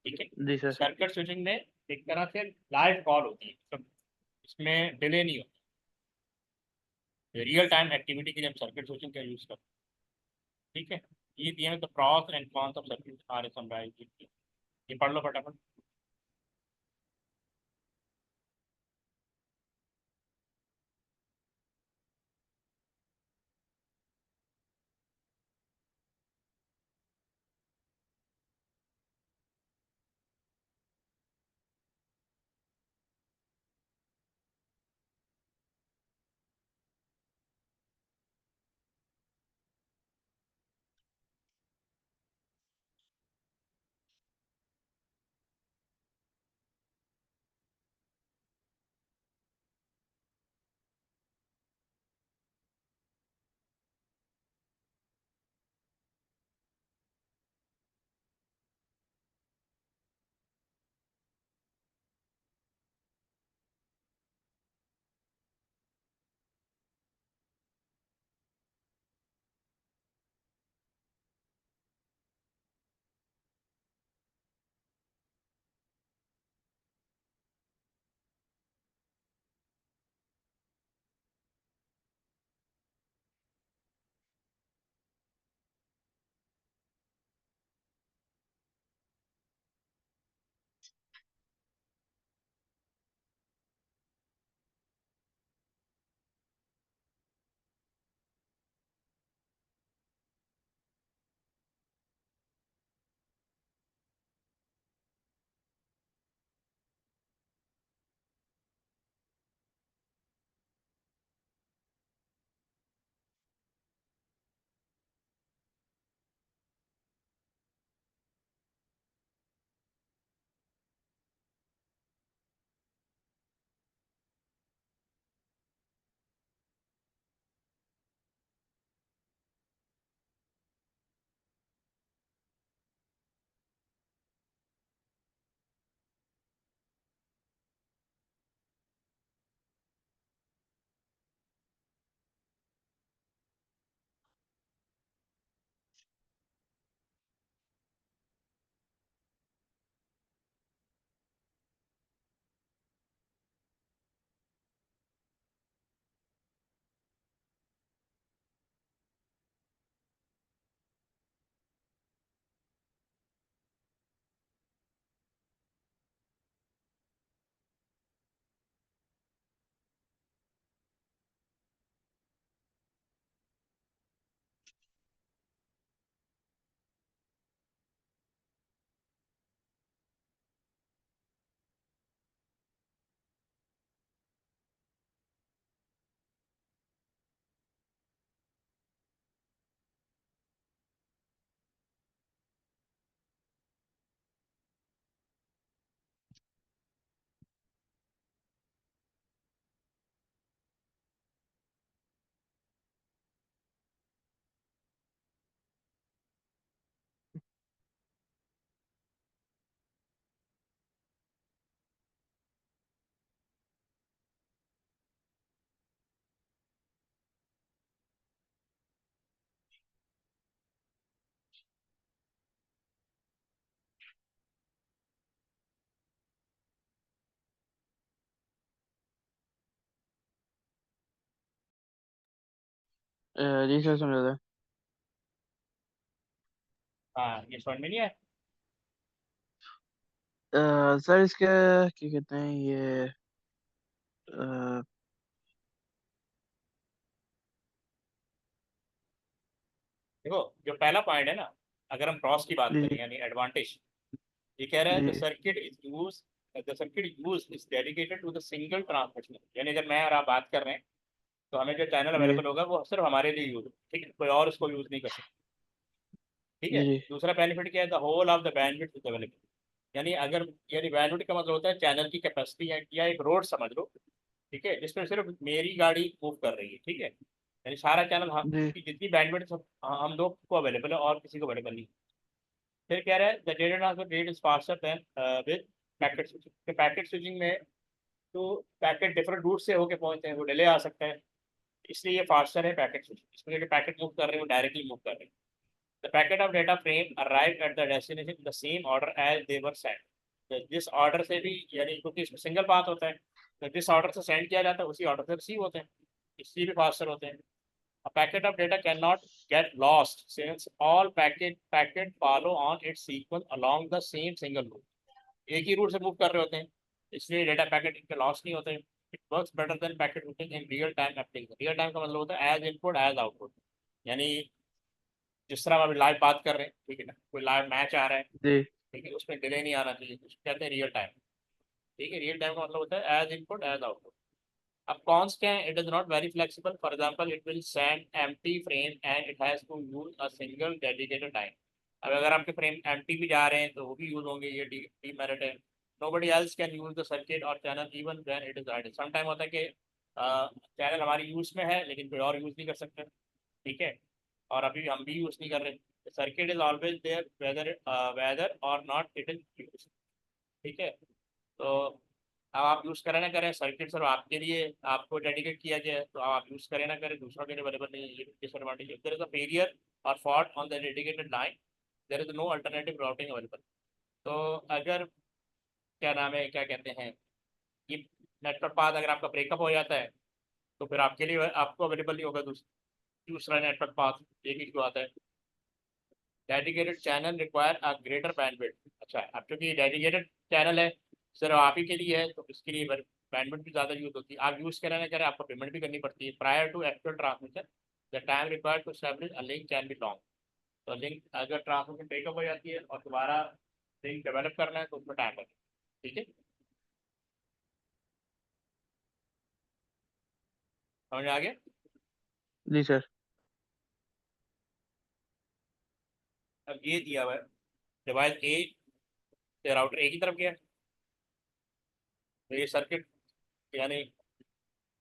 ठीक है। जी सर। सर्किट स्विचिंग में एक तरह से लाइव कॉल होती है, तो इसमें डिले नहीं होता। रियल टाइम एक्टिविटी के लिए हम सर्किट स्विचिंग का यूज करते हैं। ठीक है। ये दिए हैं तो pros and cons of circuit are summarize. ये पढ़ लो फटाफट। जी सर समझा था। हाँ, ये समझ में नहीं है। सर इसका क्या कहते हैं ये अ, देखो, जो पहला पॉइंट है ना, अगर हम क्रॉस की बात जी करें यानी एडवांटेज, ये कह रहा है जी the circuit use is dedicated to the single transmission, यानी अगर मैं और आप बात कर रहे हैं तो हमें जो चैनल जी अवेलेबल होगा वो सिर्फ हमारे लिए यूज, ठीक है, कोई और उसको यूज नहीं कर सकता। ठीक है। जी जी दूसरा बेनिफिट क्या है, the whole of the bandwidth is available, यानी अगर, यानी बैंडविड्थ का मतलब होता है चैनल की कैपेसिटी या एक रोड समझ लो, ठीक है, जिसमें सिर्फ मेरी गाड़ी मूव कर रही है, ठीक है, यानी सारा चैनल हम जी की जितनी बैंडविड्थ हम दो को अवेलेबल है और किसी को अवेलेबल नहीं। फिर कह रहा है the data transfer rate is faster than with packet switching. Packet switching में तो पैकेट डिफरेंट रूट से होके पहुंचते हैं, वो डिले आ सकता है, इसलिए ये फास्टर है पैकेट स्विचिंग। इसमें जो पैकेट मूव कर रहे हैं वो डायरेक्टली मूव कर रहे हैं। The packet of data frame arrive at the destination in the same order as they were sent. तो जिस ऑर्डर से भी, यानी क्योंकि इसमें सिंगल पाथ होता है, तो जिस ऑर्डर से सेंड किया जाता है उसी ऑर्डर से रिसीव होते हैं, इसलिए भी फास्टर होते हैं। A packet of data cannot get lost since all packet follow on its sequence along the same single route. एक ही रूट से मूव कर रहे होते हैं, इसलिए डेटा पैकेट इनके लॉस नहीं होते। It works better than packet rooting in real time application. Real time का मतलब होता है एज इनपुट एज आउटपुट, यानी जिस तरह हम अभी लाइव बात कर रहे हैं, ठीक है ना, कोई लाइव मैच आ रहा है, जी ठीक है, उसमें डिले नहीं आना चाहिए, उसको कहते हैं रियल टाइम। ठीक है, रियल टाइम का मतलब होता है एज इनपुट एज आउटपुट। अब कॉन्स क्या है, it is not very flexible, for example it will send empty frame and it has to use a single dedicated time. अब अगर आपके फ्रेम एम्प्टी भी जा रहे हैं तो वो भी यूज होंगे, ये डीमेरिट है। Nobody else can use the circuit और channel even when it is idle. Some time होता है कि चैनल हमारी यूज में है लेकिन कोई और यूज नहीं कर सकता, ठीक है, और अभी हम भी यूज नहीं कर रहे। Circuit is always there whether or not it is use, ठीक है। तो अब आप यूज़ करें ना करें, सर्किट सिर्फ आपके लिए, आपको डेडिकेट किया गया है, तो आप यूज़ करें ना करें, दूसरों के लिए अवेलेबल नहीं है, ये डिसएडवांटेज है। There is a failure or fault on the dedicated line, there is no alternative routing available. तो अगर, क्या नाम है, क्या कहते हैं, ये नेटवर्क पाथ अगर आपका ब्रेकअप हो जाता है तो फिर आपके लिए, आपको अवेलेबल नहीं होगा दूसरा नेटवर्क पाथ। एक इशू आता है। Dedicated channel require a greater bandwidth. अच्छा, अब चूंकि डेडिकेटेड चैनल है, सिर्फ आप ही के लिए है, तो इसके लिए बैंडविड्थ भी ज़्यादा यूज होती है। आप यूज़ करें ना करें, आपको पेमेंट भी करनी पड़ती है। Prior to actual transmission the time required to establish a link can be long. तो लिंक अगर ट्रांसमिशन टेकअप हो जाती है और दोबारा लिंक डेवलप करना है तो उसमें टाइम लगेगा, ठीक है, समझ आ गया। जी सर अब ये दिया हुआ है, डिवाइस ए से राउटर ए की तरफ गया, तो ये सर्किट, यानी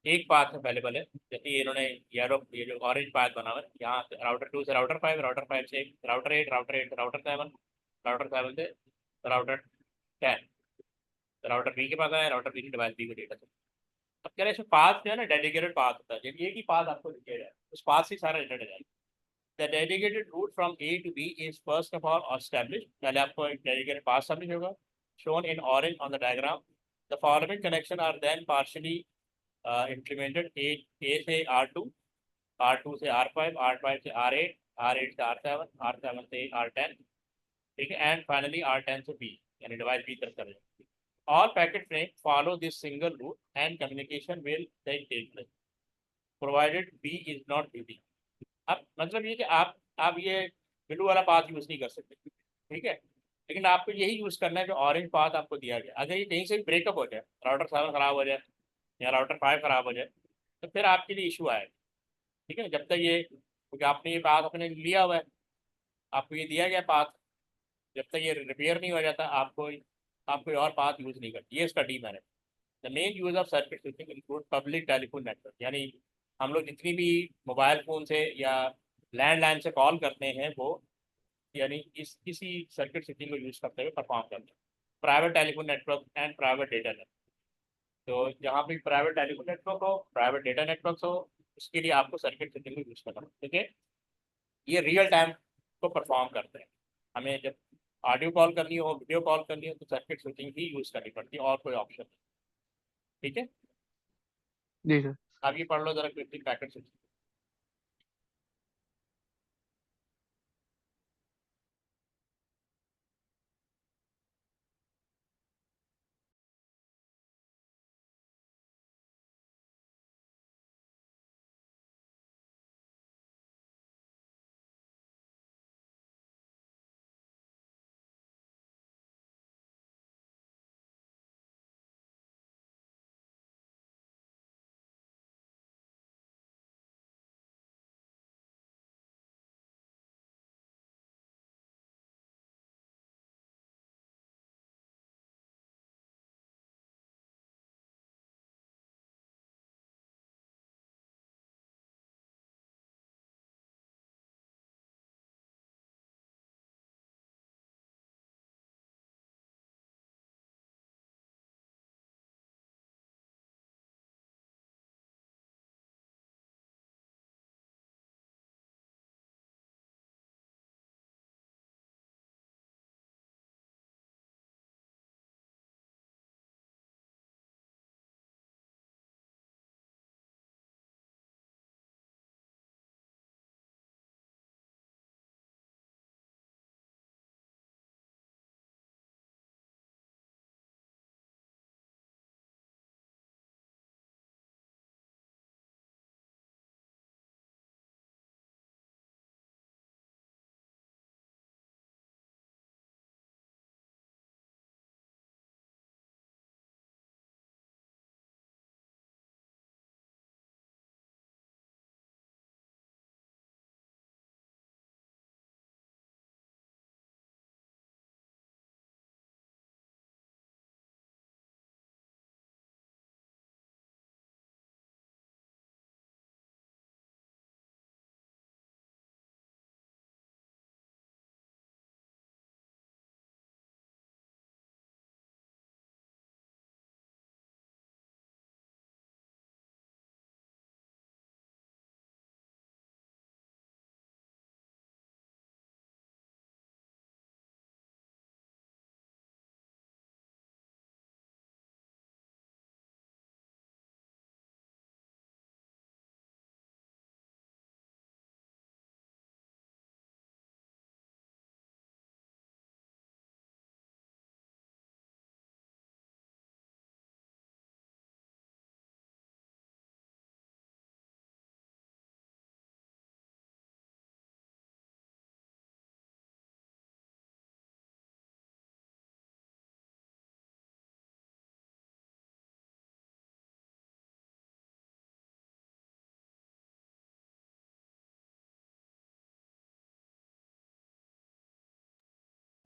एक पाथ अवेलेबल है, जैसे ये इन्होंने येलो, ये जो ऑरेंज पाथ बना हुआ है, यहाँ से राउटर 2 से राउटर 5 से राउटर 8 से राउटर 7 से राउटर 10, राउटर बी के पास आया, राउटर बी से डिवाइस बी को डेटा। अब कह रहे हैं इसमें पाथ जो है ना, डेडिकेटेड पाथ होता है, जब एक ही पाथ आपको दिया जाए उस पाथ से सारा डेटा जाएगा। The dedicated route from A to B is first of all establish, पहले आपको एक डेडिकेटेड पाथ एस्टैब्लिश होगा, shown in orange on the diagram. The following connection are then partially implemented, A से R2, R2 से R5, R5 से R8, R8 से R7, R7 से R10, ठीक है, एंड फाइनली R10 से B, यानी डिवाइस B तरफ चले जाए। All packet frame follow this single route and communication will then take place, provided B is not busy. अब मतलब ये कि आप ये ब्लू वाला पाथ यूज नहीं कर सकते, ठीक है, लेकिन आपको यही यूज करना है जो ऑरेंज पाथ आपको दिया गया। अगर ये कहीं से भी ब्रेकअप हो जाए, राउटर 7 खराब हो जाए या राउटर 5 खराब हो जाए, तो फिर आपके लिए इशू आएगा, ठीक है, जब तक ये, क्योंकि आपने ये पाथ अपने लिया हुआ है, आपको ये दिया गया पाथ, जब तक ये रिपेयर नहीं हो जाता आपको, आप कोई और पाथ यूज नहीं करती, ये इसका demerit. The main use of circuit switching include public telephone network, यानी हम लोग जितनी भी मोबाइल फोन से या लैंडलाइन से कॉल करते हैं वो, यानी इसी सर्किट स्विचिंग को यूज करते हुए परफॉर्म करते हैं। Private telephone network and private data network, तो जहाँ भी प्राइवेट टेलीफोन नेटवर्क हो, प्राइवेट डेटा नेटवर्क हो, उसके लिए आपको सर्किट स्विचिंग को यूज करना है, ठीक है। ये रियल टाइम को परफॉर्म करते हैं। हमें जब ऑडियो कॉल करनी हो, वीडियो कॉल करनी हो, तो सर्किट स्विचिंग ही यूज करनी पड़ती है, और कोई ऑप्शन नहीं, ठीक है। जी सर अब ये पढ़ लो जरा क्विकली पैकेट स्विचिंग।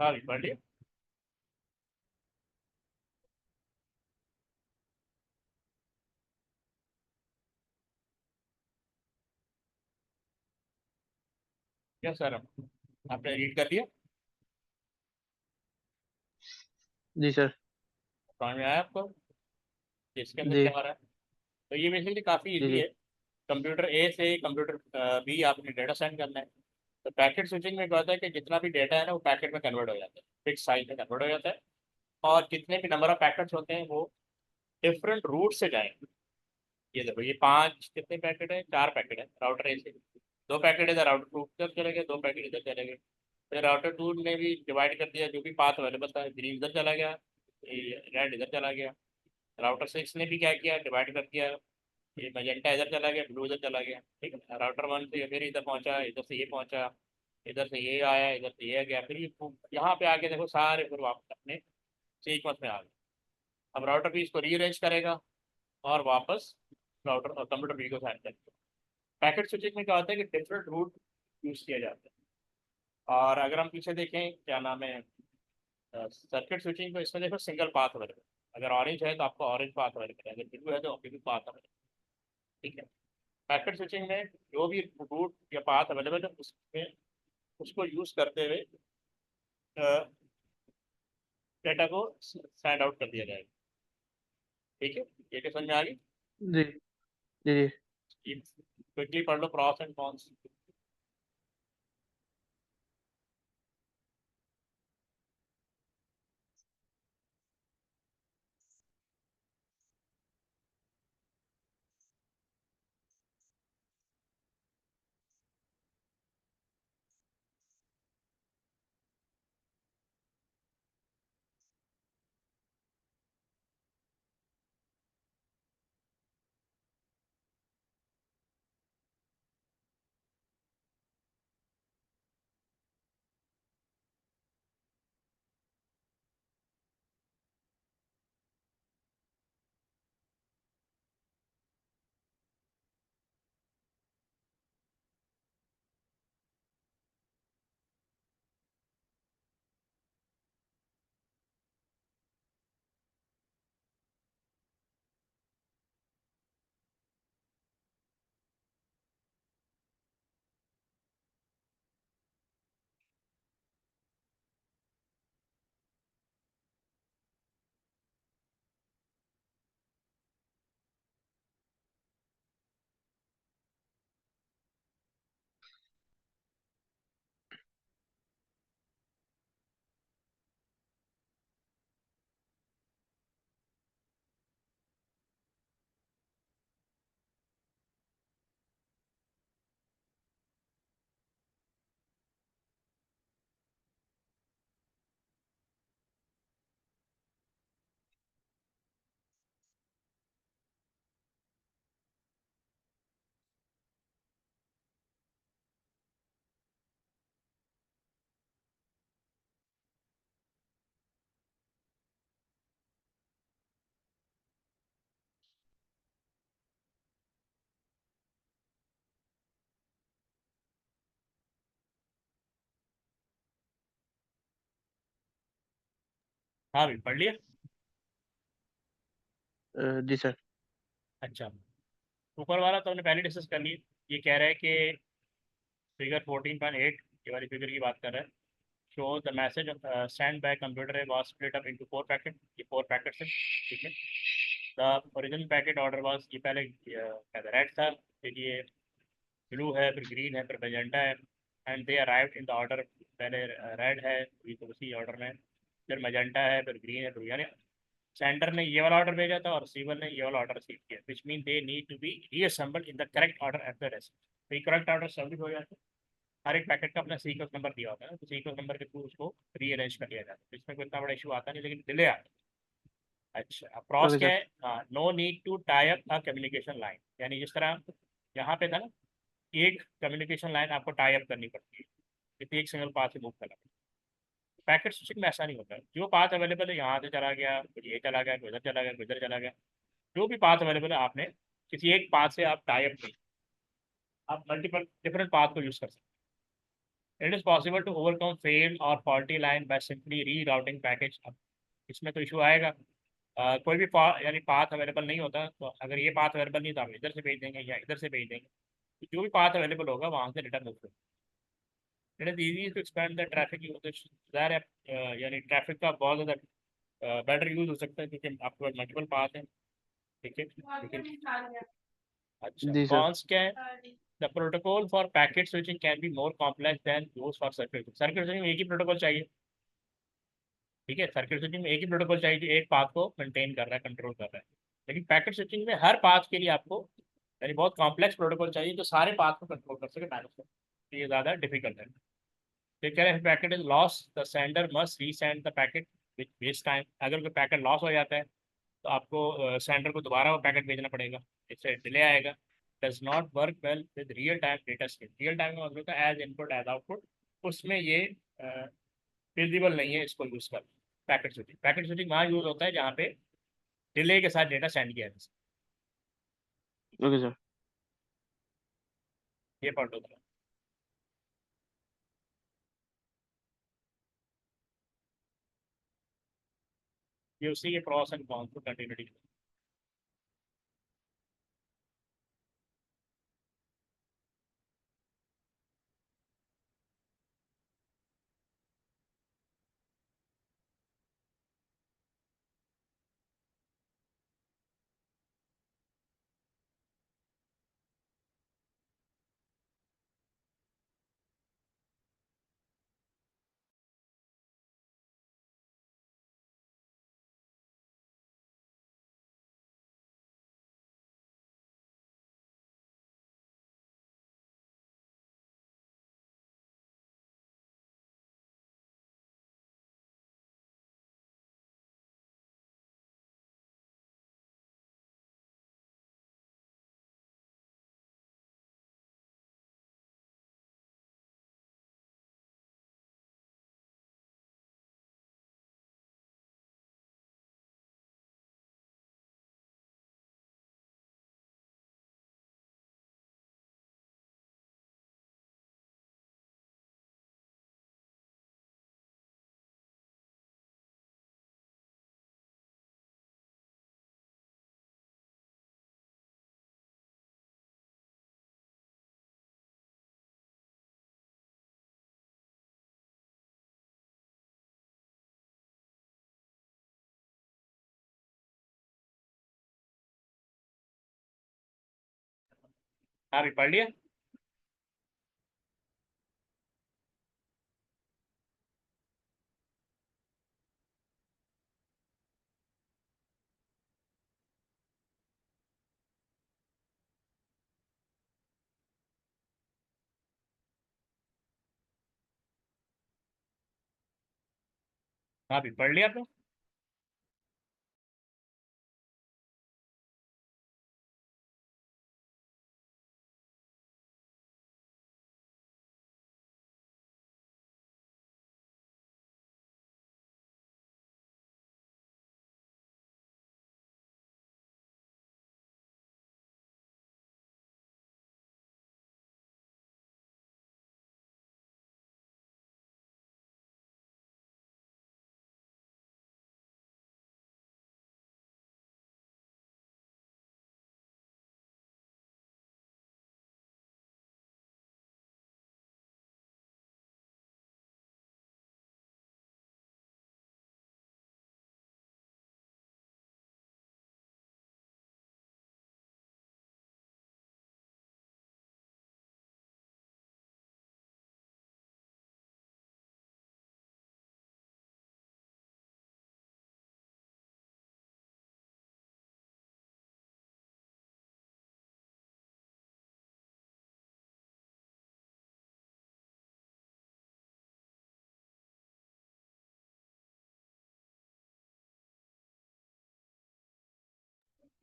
हाँ भी पढ़ लिया। क्या सर, आपने रीड कर लिया? जी सर। समझ में आया आपको कि इसके अंदर जी क्या हो रहा है? तो ये बेसिकली काफ़ी जी। इजी जी है। कंप्यूटर ए से कंप्यूटर बी आपने डेटा सेंड करना है। तो पैकेट स्विचिंग में क्या होता है कि जितना भी डेटा है ना वो पैकेट में कन्वर्ट हो जाता है, फिक्स साइज में कन्वर्ट हो जाता है। और जितने भी नंबर ऑफ पैकेट्स होते हैं वो डिफरेंट रूट से जाएंगे। ये देखो, ये पांच कितने पैकेट है, चार पैकेट है राउटर ए से। दो पैकेट इधर राउटर टू इधर चले गए, दो पैकेट इधर चले गए। फिर राउटर टू ने भी डिवाइड कर दिया, जो भी पाथ अवेलेबल था, ग्रीन इधर चला गया, रेड इधर चला गया। राउटर सिक्स ने भी क्या किया, डिवाइड कर दिया, ये मैजेंटा इधर चला गया, ब्लू इधर चला गया। ठीक है, राउटर वन से फिर इधर पहुंचा, इधर से ये पहुंचा, इधर से ये आया, इधर से ये गया, फिर ये यहाँ पे आके देखो सारे फिर वापस अपने सीक्वेंस में आ गए। अब राउटर भी इसको रीअरेंज करेगा और वापस राउटर और कंप्यूटर बी को साइन करेगा। पैकेट स्विचिंग में क्या होता है कि डिफरेंट रूट यूज किया जाता है। और अगर हम पीछे देखें, क्या नाम है, सर्किट स्विचिंग, तो इसमें देखो सिंगल पाथ अवेलेबल। अगर ऑरेंज है तो आपको ऑरेंज पाथ अवेलेबल है, अगर ब्लू है तो ब्लू पाथ अवेलेबल। ठीक है। पैकेट स्विचिंग में जो भी रूट या पाथ अवेलेबल है उसमें उसको यूज करते हुए डेटा को साइंड आउट कर दिया जाएगा। ठीक है, ये क्या समझ में आ गई? जी। जी जी। क्विकली पढ़ लो प्रॉस एंड कॉन्स। हाँ भी पढ़ लिया। जी सर। अच्छा, ऊपर वाला तो हमने पहले डिस्कस कर लिया। ये कह रहा है कि फिगर 14.8, ये वाली फिगर की बात कर रहा है। Show the message send bye computer was split up into four packet. ये फोर पैकेट्स है। ठीक है। The original packet order was, ये पहले रेड था, फिर ये ब्लू है, फिर ग्रीन है, फिर मेजेंटा है। And they arrived in the order, पहले रेड है ये तो उसी ऑर्डर में, फिर मेजेंटा है, फिर ग्रीन है, फिर यानी सेंटर ने ये वाला ऑर्डर भेजा था और रिसीवर ने ये वाला ऑर्डर रिसीव किया, which mean they need to be reassembled in the correct order at the rest. तो ये करेक्ट ऑर्डर सर्विस हो जाता है। हर एक पैकेट का अपना सीक्वेंस नंबर दिया होता है, तो सीक्वेंस नंबर के थ्रू उसको रीअरेंज कर लिया जाता है। तो इसमें कोई इतना बड़ा इशू आता नहीं, लेकिन डिले आता है। अच्छा, अब क्रॉस ओके क्या सर। है? No need to tie up a communication line. यानी जिस तरह यहाँ पे था ना, एक कम्युनिकेशन लाइन आपको टाई अप करनी पड़ती है, किसी एक सिंगल पाथ से मूव करना। पैकेट स्विचिंग में ऐसा नहीं होता है। जो पाथ अवेलेबल है यहाँ से चला गया, फिर ये चला गया, फिर उधर चला गया, फिर इधर चला गया। जो भी पाथ अवेलेबल है, आपने किसी एक पाथ से आप टाई अप नहीं, आप मल्टीपल डिफरेंट पाथ को यूज कर सकते It is possible to overcome failed or faulty line by simply rerouting package. अब इसमें तो इशू आएगा। कोई भी यानी पाथ अवेलेबल नहीं होता, तो अगर ये पाथ अवेलेबल नहीं तो आप इधर से भेज देंगे या इधर से भेज देंगे, तो जो भी पाथ अवेलेबल होगा वहाँ से डेटा मूव करें। It is easy to expand the traffic usage, ज़ाहिर है यानी ट्रैफिक का बहुत ज़्यादा बेटर यूज हो सकता है क्योंकि आपके पास मल्टीपल पाथ है। ठीक है, लेकिन अच्छा जी सर। कॉन्स क्या है? The protocol for packet switching can be more complex than those for circuit. Circuit switching में एक ही प्रोटोकॉल चाहिए। ठीक है, सर्किट स्विचिंग में एक ही प्रोटोकॉल चाहिए जो एक पाथ को मेंटेन कर रहा है, कंट्रोल कर रहा है। लेकिन पैकेट स्विचिंग में हर पाथ के लिए आपको यानी बहुत कॉम्प्लेक्स प्रोटोकॉल चाहिए जो सारे पाथ को कंट्रोल कर सके, मैनेज कर, तो ये ज़्यादा डिफिकल्ट है। तो कह रहे हैं packet is loss the sender must resend the packet which waste time. अगर कोई पैकेट लॉस हो जाता है तो आपको सेंडर को दोबारा वो पैकेट भेजना पड़ेगा, इससे डिले आएगा। Does not work well with real time data stream. Real time का मतलब होता है एज इनपुट एज आउटपुट, उसमें ये फिजिबल नहीं है इसको यूज़ कर। पैकेट स्विचिंग वहाँ यूज़ होता है जहाँ पे डिले के साथ डेटा सेंड किया जाता है। Okay sir. ये पढ़ लो थोड़ा। ये उसी के प्रॉस एंड कॉन्स को कंटिन्यूटी। हाँ भी पढ़ लिया। हाँ भी पढ़ लिया आपने।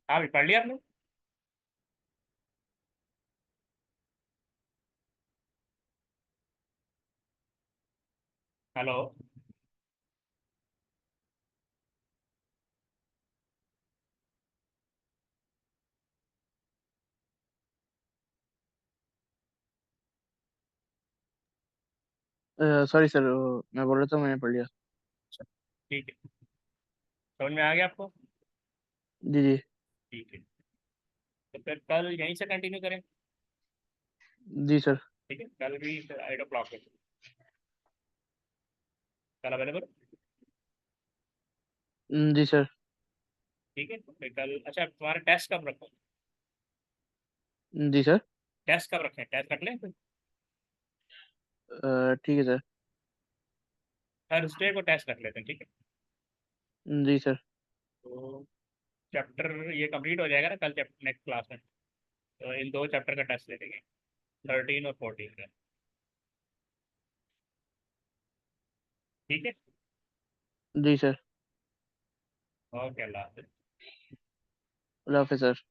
हाँ भी पढ़ लिया आपने। हेलो। सॉरी सर, मैं बोल रहा था मैंने पढ़ लिया। ठीक है, समझ में आ गया आपको? जी जी। ठीक है, तो फिर कल यहीं से कंटिन्यू करें। जी सर। ठीक है, कल भी 8 o'clock है, कल अवेलेबल? जी सर। ठीक है, तो फिर कल, अच्छा तुम्हारा टेस्ट कब रखो? जी सर। टेस्ट कब रखें, टेस्ट रख लें? ठीक है सर। थर्सडे को टेस्ट रख लेते हैं, ठीक है? जी सर। तो चैप्टर ये कंप्लीट हो जाएगा ना कल, चैप्टर नेक्स्ट क्लास में, तो इन 2 चैप्टर का टेस्ट ले लेंगे, 13 और 14 का। ठीक है, जी सर। ओके, अल्लाह हाफिज़। अल्लाह हाफिज़ सर।